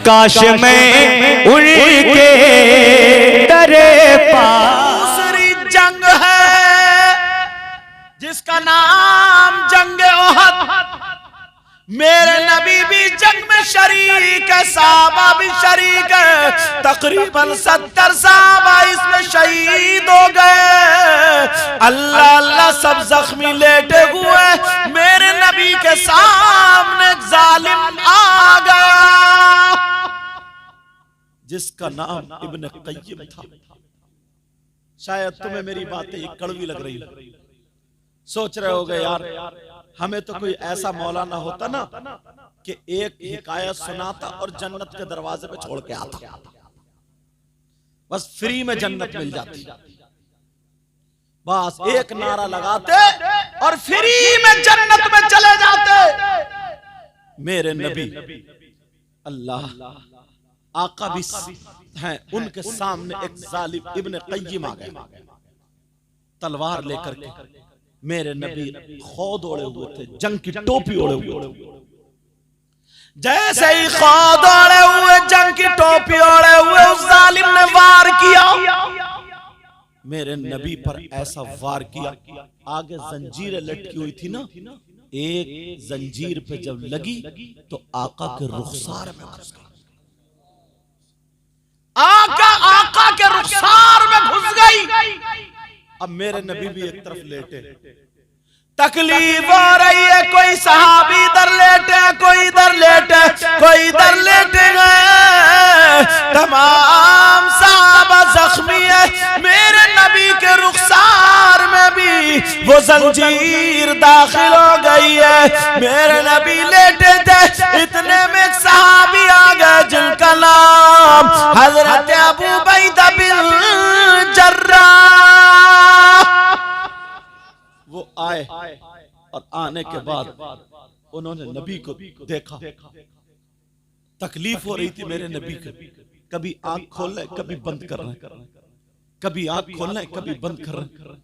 काश मैं उनके दरे पास। दूसरी जंग है जिसका नाम जंग ओहद। मेरे नबी भी जंग में शरीक है, साहबा भी शरीक है। तकरीबन 70 साहबा इसमें शहीद हो गए। अल्लाह अल्लाह सब जख्मी लेटे हुए। मेरे नबी के सामने एक जालिम आ गया जिसका नाम इब्न क़य्यिम था। शायद तुम्हें मेरी बातें ये कड़वी लग रही, सोच रहे होगे यार हमें तो कोई ऐसा मौलाना होता ना कि एक हिकायत सुनाता और जन्नत के दरवाजे पे छोड़ के आता, बस फ्री में जन्नत मिल जाती। बस एक नारा लगाते और फ्री में जन्नत में चले जाते। मेरे नबी अल्लाह आका भी हैं, उनके सामने एक जालिम इब्न क़य्यिम आ गए तलवार लेकर के। मेरे नबी खौद ओढ़े हुए थे, जंग की टोपी ओढ़े हुए। जैसे ही खौद ओढ़े हुए, जंग की टोपी ओढ़े हुए, उस जालिम ने वार किया। मेरे नबी पर ऐसा वार किया, आगे जंजीरें लटकी हुई थी ना, एक जंजीर पे जब लगी तो आका के रुखसार में घुस गई। आका के रुखसार में घुस गई। अब मेरे नबी भी एक तरफ लेटे, तकलीफ हो रही है। कोई सहाबी इधर लेटे, कोई इधर लेटे, कोई इधर लेटे गए। तमाम सहाबा जख्मी है। मेरे नबी के रुखसार में भी वो जंजीर दाखिल हो गई है। मेरे नबी लेटे थे, इतने में एक सहाबी आ गए जिनका नाम हजरत अबू उबैदा बिन जर्राह। वो आए और आने के बाद उन्होंने नबी को देखा। तकलीफ हो रही थी मेरे नबी को, कभी आंख खोल रहे कभी बंद कर रहे, कभी आंख खोल रहे कभी बंद कर रहे।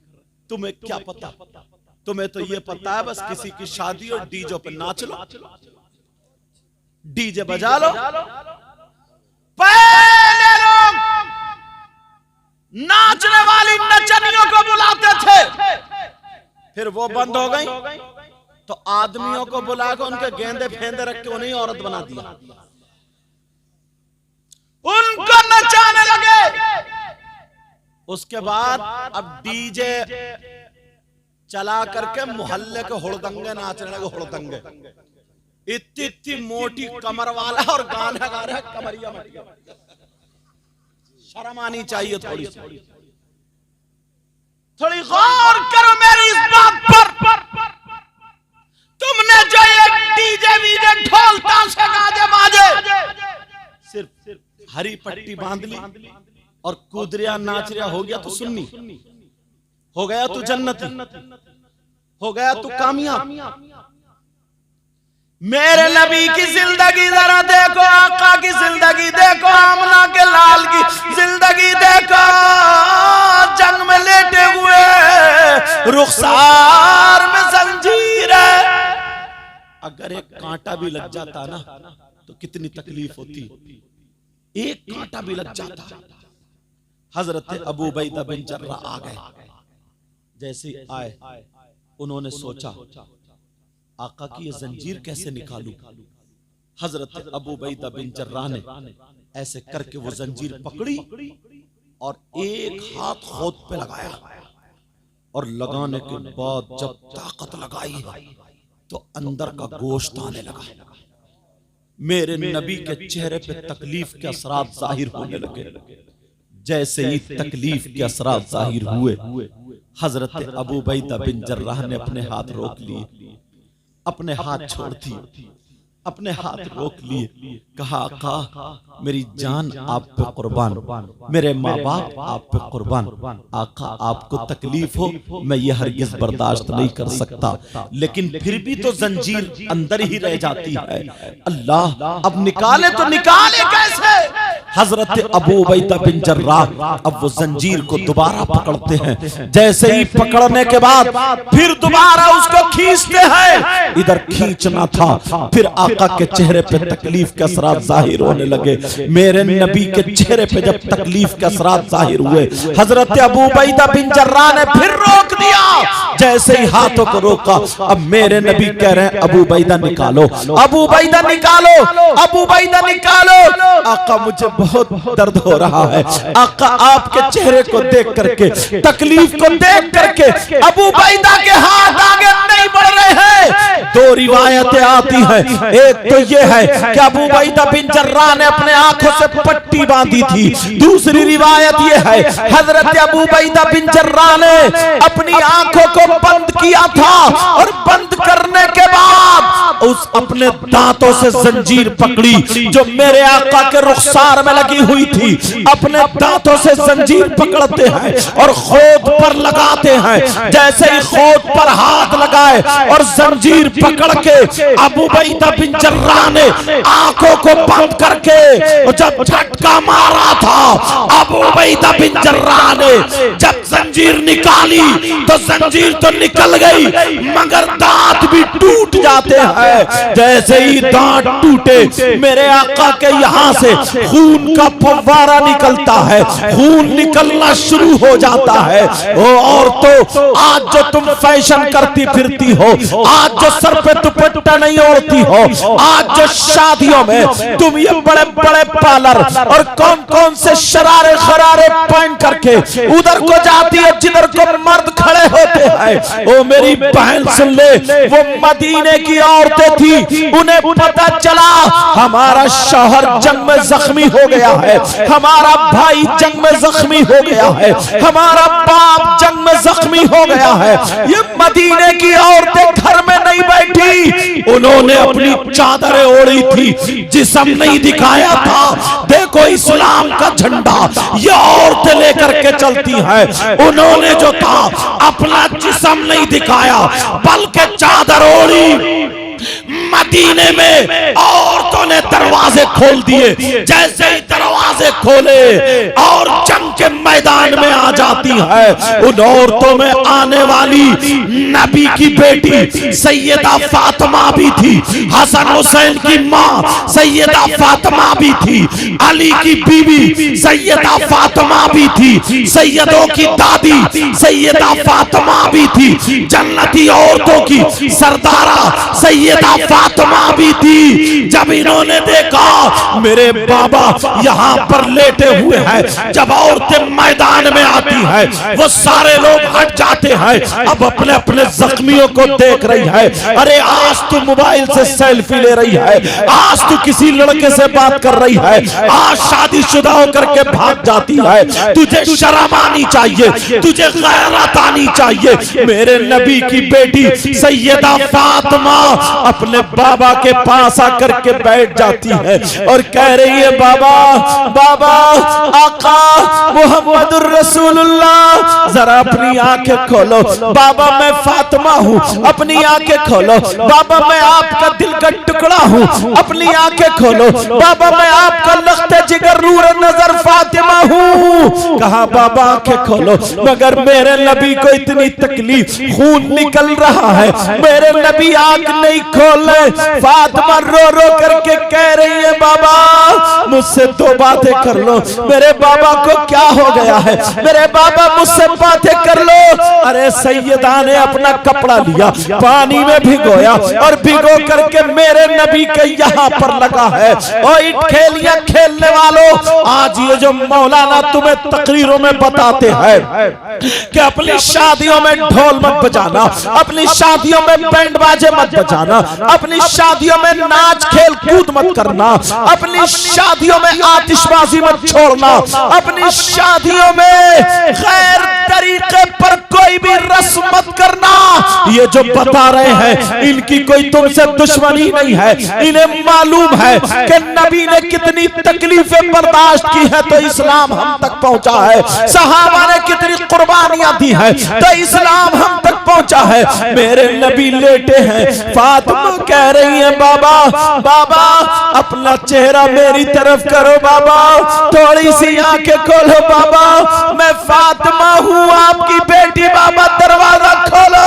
तुम्हें क्या पता, तुम्हें तो ये पता है बस किसी की शादी और डीजे पे नाच लो, डीजे बजा लो। पहले लोग नाचने वाली नचनियों को बुलाते थे, फिर वो बंद हो गई तो आदमियों को बुला के उनके गेंदे फेंदे रख के उन्हें औरत बना दिया, उनको नचाने लगे। उसके बाद अब डीजे चला करके मोहल्ले के हुड़दंगे नाचने लगे। हुड़दंगे इतनी इतनी मोटी कमर वाला और गाना गा रहा है कमरिया मटिया। शर्म आनी चाहिए थोड़ी सी, थोड़ी गौर करो मेरी इस बात पर। तुमने जो ये डीजे वीजे ढोल ताशे गाजे बाजे सिर्फ हरी पट्टी बांध ली और कूदरिया नाच रिया, हो गया तो सुन्नी, हो गया तो जन्नती, हो गया तो कामयाब। मेरे नबी की जिंदगी जरा देखो, आका की जिंदगी देखो, आमना के लाल की जिंदगी देखो। जंग में लेटे हुए, रुखसार में जंजीर है। अगर एक कांटा भी लग जाता ना तो कितनी तकलीफ होती, एक कांटा भी लग जाता। हजरत अबू उबैदा बिन जर्राह आ गए। जैसे आए उन्होंने सोचा आका की ये जंजीर कैसे निकालूं। हजरत अबू उबैदा बिन जर्राह ने ऐसे करके वो जंजीर पकड़ी और एक हाथ खौद पे लगाया, और लगाने के बाद जब ताकत लगाई तो अंदर का गोश्त आने लगा। मेरे नबी के चेहरे पे तकलीफ के असरात जाहिर होने लगे। जैसे ही तकलीफ के असरात जाहिर हुए, हजरत अबू उबैदा बिन जर्राह ने अपने हाथ रोक लिए, अपने हाथ छोड़ दिए, अपने हाथ रोक लिए। कहा आका मेरी जान आप पे कुर्बान, मेरे माँ बाप आप पे कुर्बान। आका आपको तकलीफ हो मैं ये हरगिज बर्दाश्त नहीं कर सकता, लेकिन फिर भी तो जंजीर अंदर ही रह जाती है। अल्लाह अब निकाले तो निकाले कैसे। हजरत अबू उबैदा बिन जर्राह अब वो जंजीर को दोबारा पकड़ते हैं। जैसे ही पकड़ने के बाद फिर दोबारा उसको खींचते हैं। इधर खींचना था, फिर आका के चेहरे पे तकलीफ के असरात जाहिर होने लगे। मेरे नबी के चेहरे पे जब तकलीफ के असरात जाहिर हुए, हजरत अबू उबैदा बिन जर्राह ने फिर रोक दिया। जैसे ही हाथों को रोका, अब मेरे नबी कह रहे हैं अबू उबैदा निकालो, अबू उबैदा निकालो, अबू उबैदा निकालो। आका मुझे बहुत दर्द हो रहा है। आका आपके चेहरे को देख करके, तकलीफ को देख करके अबू उबैदा के हाथ आगे नहीं बढ़ रहे हैं। दो रिवायतें आती हैं, एक तो ये है कि अबू उबैदा बिन जर्राह ने अपने आंखों से पट्टी बांधी थी। दूसरी रिवायत ये है हजरत अबू उबैदा बिन जर्राह ने अपनी आंखों को बंद किया था और बंद करने के बाद उस अपने दांतों से जंजीर पकड़ी जो मेरे आका के रुखसार में लगी हुई थी। अपने दांतों से जंजीर पकड़ते हैं और खोद पर लगाते हैं। जैसे ही खोद पर हाथ लगाए और जंजीर पकड़ के अबू उबैदा बिन जर्राह ने आंखों को बंद करके जब झटका मारा था, अबू उबैदा बिन जर्राह ने जब जंजीर निकाली तो जंजीर तो निकल गई मगर दांत भी टूट जाते हैं। जैसे ही दांत टूटे, मेरे आका के यहाँ से खून का फव्वारा निकलता है, खून निकलना शुरू हो जाता है। ओ औरतों, आज जो तुम फैशन करती फिरती हो, आज जो सर पे दुपट्टा नहीं ओढ़ती हो, आज जो शादियों में तुम ये बड़े बड़े पार्लर और कौन कौन से शरारे खरारे पहन करके उधर को जाती है जिधर को मर्द खड़े होते हैं। ओ मेरी बहन सुन ले, वो मदीने की औरतें थी, उन्हें पता चला हमारा शौहर जंग में जख्मी हो गया है, हमारा भाई जंग में जख्मी हो गया है, हमारा बाप जंग में जख्मी हो गया है। ये मदीने की औरतें घर में नहीं बैठी, उन्होंने अपनी चादरें ओढ़ी थी, जिस्म नहीं दिखाया था। देखो इस्लाम का झंडा ये औरतें लेकर के चलती हैं। उन्होंने जो था अपना जिस्म नहीं दिखाया बल्कि चादर ओढ़ी। मदीने में औरतों ने दरवाजे खोल दिए। जैसे ही दरवाजे खोले और जंग के मैदान में आ जाती है। उन औरतों में आने वाली नबी की बेटी सैयदा फातिमा भी थी, हसन हुसैन की माँ सैयदा फातिमा भी थी, अली की बीवी सैयदा फातिमा भी थी, सैयदों की दादी सैयदा फातिमा भी थी, जन्नती औरतों की सरदारा सैयदा फातिमा भी थी। जब इन्होंने देखा मेरे बाबा यहाँ पर लेटे हुए हैं, जब औरतें मैदान में आती हैं वो सारे लोग हट जाते हैं। अब अपने अपने जख्मियों को देख रही है। अरे आज तू मोबाइल से सेल्फी ले रही है, आज तू किसी लड़के से बात कर रही है, आज शादीशुदा होकर के भाग जाती है। तुझे शर्म आनी चाहिए, तुझे गैरत आनी चाहिए। मेरे नबी की बेटी सैयदा फातिमा अपने बाबा के पास आकर के बैठ जाती है और कह रही है बाबा, बाबा, आका मुहम्मदुर रसूलुल्लाह, जरा अपनी आंखें खोलो। बाबा मैं फातिमा हूँ, अपनी आंखें खोलो। बाबा मैं आपका दिल का टुकड़ा हूँ, अपनी आंखें खोलो। बाबा मैं आपका लख्ते जिगर नूर नजर फातिमा हूँ। कहा बाबा आंखें खोलो, मगर मेरे नबी को इतनी तकलीफ, खून निकल रहा है, मेरे नबी आंख नहीं खोले। फातिमा रो रो करके कह रही है बाबा मुझसे दो बातें कर लो, मेरे बाबा को क्या हो गया है, मेरे बाबा मुझसे बातें कर लो। अरे सैयदा ने अपना कपड़ा लिया, पानी में भिगोया और भिगो करके मेरे नबी के यहाँ पर लगा है। और इन खेलियां खेलने वालों, आज ये जो मौलाना तुम्हें तकरीरों में बताते हैं कि अपनी शादियों में ढोल मत बजाना, अपनी शादियों में बैंड बाजे मत बजाना, अपनी शादियों में नाच खेल कूद मत करना, अपनी शादियों में आतिशबाजी मत छोड़ना, अपनी शादियों में गैर तरीके पर कोई भी रस्म मत करना। ये जो बता रहे हैं इनकी कोई तुमसे दुश्मनी नहीं है, इन्हें मालूम है कि नबी ने कितनी तकलीफें बर्दाश्त की है तो इस्लाम हम तक पहुंचा है। सहाबा ने कितनी कुर्बानियां दी है तो इस्लाम हम तक पहुंचा है। मेरे नबी लेटे हैं, फातिमा कह रही है बाबा बाबा अपना चेहरा मेरी तरफ करो बाबा, थोड़ी सी आंखें खोलो बाबा, मैं फातिमा हूं आपकी बेटी बाबा, दरवाजा खोलो,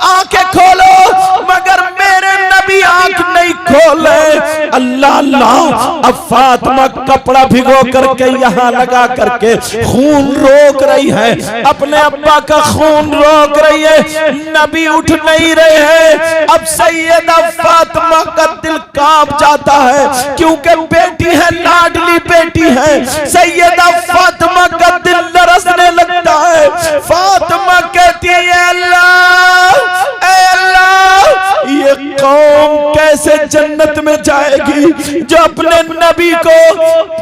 आंखें खोलो। मगर मेरे नबी आंख नहीं खोले। अल्लाह अल्लाह, अब फातिमा कपड़ा भिगो करके यहाँ लगा करके खून रोक रही है, अपने अब्बा का खून रोक रही है, नबी उठ नहीं रहे हैं। अब सैयदा फातिमा का दिल कांप जाता है, क्योंकि बेटी है, लाडली बेटी है। सैयदा फातिमा का दिल लरसने लगता है। फातिमा कहती है अल्लाह ये कौम कैसे जन्नत में जाएगी जो अपने नबी को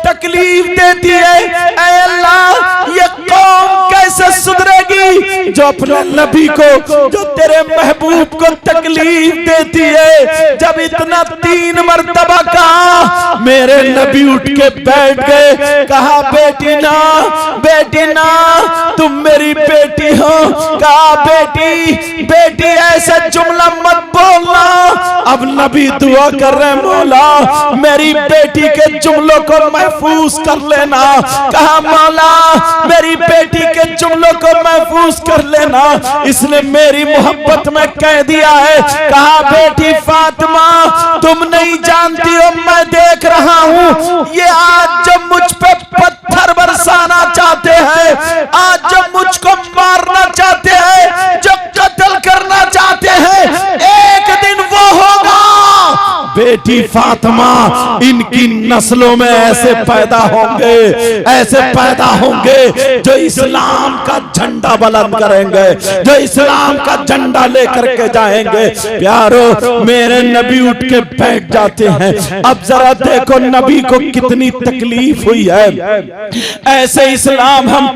तकलीफ देती है। ऐ अल्लाह ये कौम कैसे सुधरेगी जो अपने नबी को, जो तेरे महबूब को तकलीफ देती है। जब इतना 3 मरतबा कहा, मेरे नबी उठ के बैठ गए, कहा बेटी ना तुम मेरी बेटी हो। कहा बेटी बेटी ऐसा जुमला मत बोलना। अब नबी दुआ कर रहे हैं, मौला मेरी बेटी के जुमलों को महफूज कर लेना। कहा मौला मेरी बेटी के जुमलों को महफूज कर लेना, इसने मेरी मोहब्बत में कह दिया है। कहा बेटी फातिमा तुम नहीं जानती हो, मैं देख रहा हूं ये आज जब मुझ पे पत्थर बरसाना चाहते हैं, आज जब मुझको मारना चाहते हैं, जब कत्ल करना चाहते हैं, एक दिन वो होगा। बेटी फातिमा इनकी नस्लों में ऐसे पैदा होंगे जो इस्लाम का झंडा बुलंद करेंगे, जो इस्लाम का झंडा लेकर के जाएंगे। प्यारो मेरे नबी उठ के बैठ जाते हैं। अब जरा देखो नबी को कितनी तकलीफ हुई है। ऐसे इस्लाम हम